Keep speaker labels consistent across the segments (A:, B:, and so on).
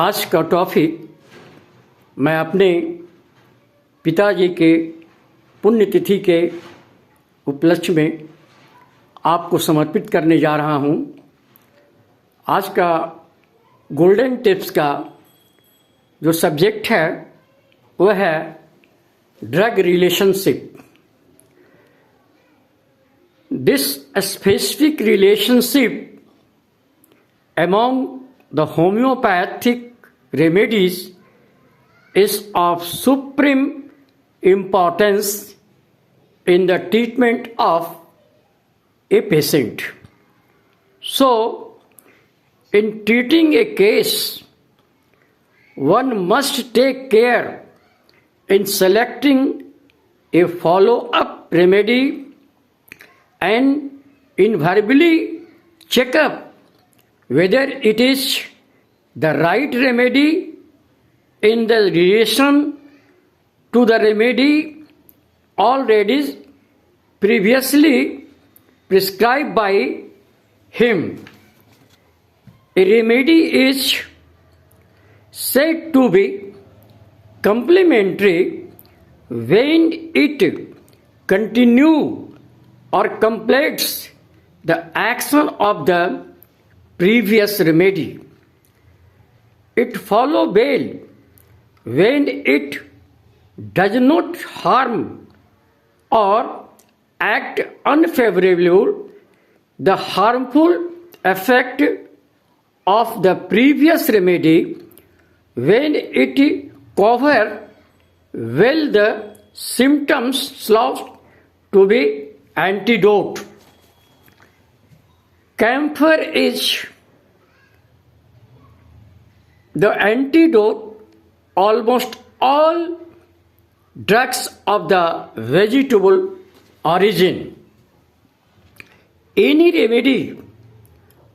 A: आज का टॉपिक मैं अपने पिताजी के पुण्यतिथि के उपलक्ष्य में आपको समर्पित करने जा रहा हूं। आज का गोल्डन टिप्स का जो सब्जेक्ट है वह है drug relationship. This specific relationship among the homeopathic remedies is of supreme importance in the treatment of a patient. So, in treating a case, one must take care in selecting a follow-up remedy and invariably check up whether it is the right remedy in the relation to the remedy already previously prescribed by him. A remedy is said to be complementary when it continues or completes the action of the previous remedy. It follows well when it does not harm or act unfavorably the harmful effect of the previous remedy, when it covers well the symptoms sought to be antidote. Camphor is the antidote almost all drugs of the vegetable origin. Any remedy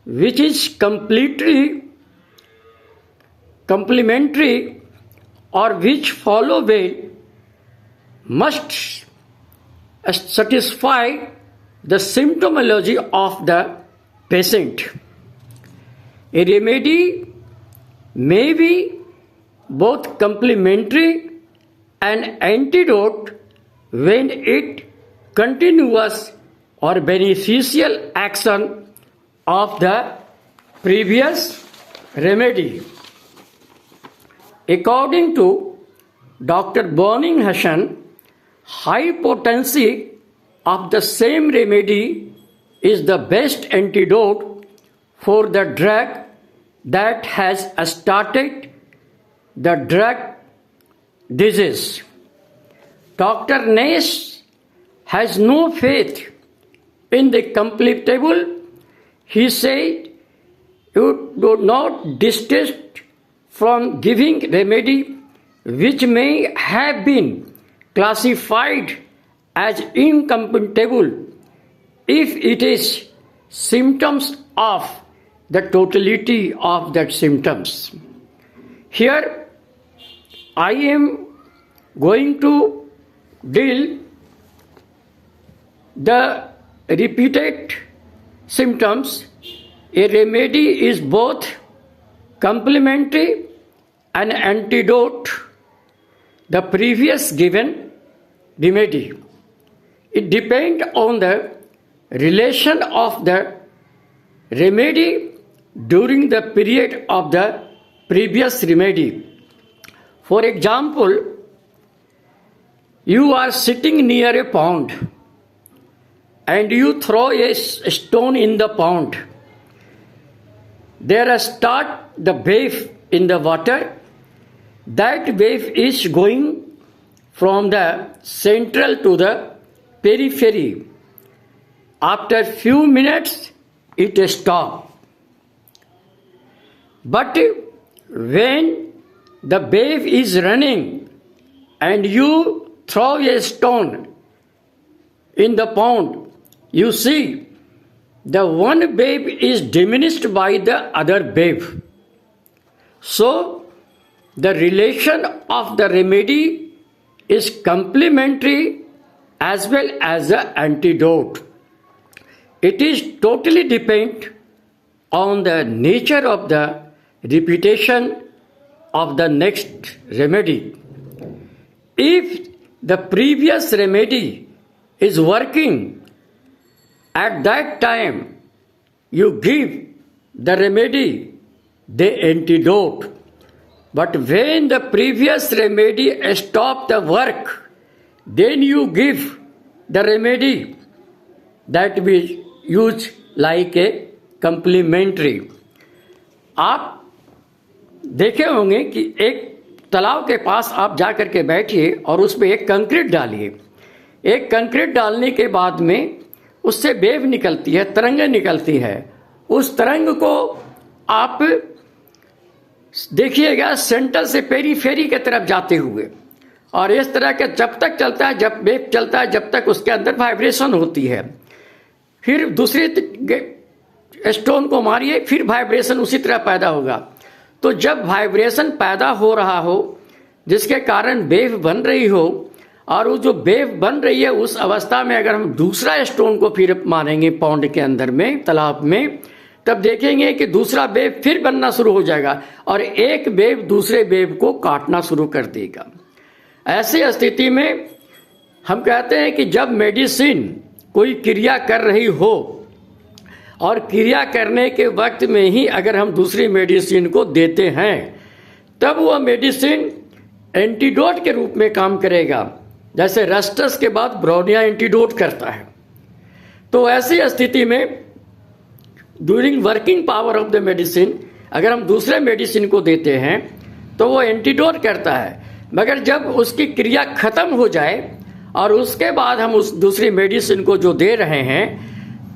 A: which is completely complementary or which follow well must satisfy the symptomology of the patient. A remedy may be both complementary and antidote when it continuous or beneficial action of the previous remedy. According to Dr. Bonninghausen, high potency of the same remedy is the best antidote for the drug that has started the drug disease. Dr. Nash has no faith in the completable. He said, "You do not desist from giving remedy which may have been classified as incompatible if it is symptoms of the totality of that symptoms." Here I am going to deal the repeated symptoms. A remedy is both complementary and antidote the previous given remedy. It depends on the relation of the remedy during the period of the previous remedy. For example, you are sitting near a pond and you throw a stone in the pond. There starts the wave in the water. That wave is going from the central to the periphery. After few minutes, it stops. But when the wave is running and you throw a stone in the pond, you see the one wave is diminished by the other wave. So, the relation of the remedy is complementary as well as the antidote. It is totally dependent on the nature of the repetition of the next remedy. If the previous remedy is working, at that time you give the remedy, the antidote. But when the previous remedy stop the work, then you give the remedy that we use like a complementary. आप देखे होंगे कि एक तालाब के पास आप जाकर के बैठिए और उस पर एक कंक्रीट डालिए। एक कंक्रीट डालने के बाद में उससे वेव निकलती है, तरंगें निकलती है। उस तरंग को आप देखिएगा सेंटर से पेरीफेरी की तरफ जाते हुए, और इस तरह के जब तक चलता है, जब वेव चलता है, जब तक उसके अंदर वाइब्रेशन होती है। फिर दूसरी स्टोन को मारिए, फिर वाइब्रेशन उसी तरह पैदा होगा। तो जब वाइब्रेशन पैदा हो रहा हो, जिसके कारण वेव बन रही हो, और वो जो वेव बन रही है उस अवस्था में अगर हम दूसरा स्टोन को फिर मारेंगे पॉन्ड के अंदर में, तालाब में, तब देखेंगे कि दूसरा वेव फिर बनना शुरू हो जाएगा और एक वेव दूसरे वेव को काटना शुरू कर देगा। ऐसी स्थिति में हम कहते हैं कि जब मेडिसिन कोई क्रिया कर रही हो और क्रिया करने के वक्त में ही अगर हम दूसरी मेडिसिन को देते हैं, तब वह मेडिसिन एंटीडोट के रूप में काम करेगा। जैसे रस्टस के बाद ब्रोनिया एंटीडोट करता है, तो ऐसी स्थिति में during working power of the medicine अगर हम दूसरे मेडिसिन को देते हैं तो वो एंटीडोट करता है। मगर जब उसकी क्रिया खत्म हो जाए और उसके बाद हम उस दूसरी मेडिसिन को जो दे रहे हैं,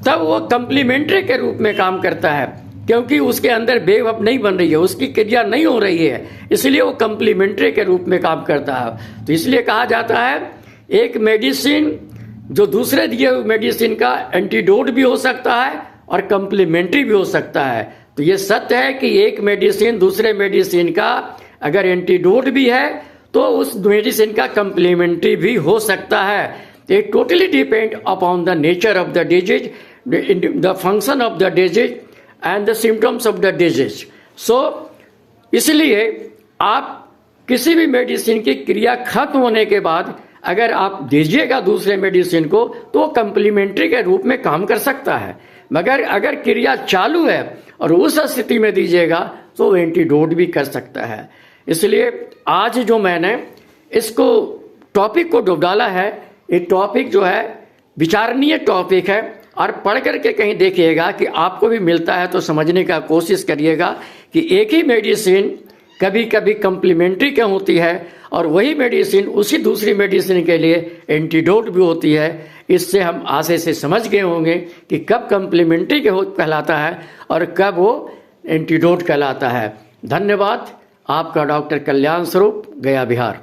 A: तब वो कंप्लीमेंट्री के रूप में काम करता है, क्योंकि उसके अंदर वेव अब नहीं बन रही है, उसकी क्रिया नहीं हो रही है, इसलिए वो कंप्लीमेंट्री के रूप में काम करता है। तो इसलिए कहा जाता है एक मेडिसिन जो दूसरे दिए हुए मेडिसिन का एंटीडोट भी हो सकता है और कंप्लीमेंट्री भी हो सकता है। तो ये सत्य है कि एक मेडिसिन दूसरे मेडिसिन का अगर एंटीडोट भी है तो उस मेडिसिन का कंप्लीमेंट्री भी हो सकता है। It totally depend upon the nature of the disease, the function of the disease and the symptoms of the disease. So इसलिए आप किसी भी मेडिसिन की क्रिया खत्म होने के बाद अगर आप दीजिएगा दूसरे मेडिसिन को तो वो कंप्लीमेंट्री के रूप में काम कर सकता है। मगर अगर क्रिया चालू है और उस स्थिति में दीजिएगा तो वो एंटीडोट भी कर सकता है। इसलिए आज जो मैंने इसको टॉपिक को जो डाला है, ये टॉपिक जो है विचारणीय टॉपिक है, और पढ़ करके कहीं देखिएगा कि आपको भी मिलता है तो समझने का कोशिश करिएगा कि एक ही मेडिसिन कभी कभी कंप्लीमेंट्री क्यों होती है और वही मेडिसिन उसी दूसरी मेडिसिन के लिए एंटीडोट भी होती है। इससे हम आशय से समझ गए होंगे कि कब कंप्लीमेंट्री कहलाता है और कब वो एंटीडोट कहलाता है। धन्यवाद। आपका डॉक्टर कल्याण स्वरूप, गया बिहार।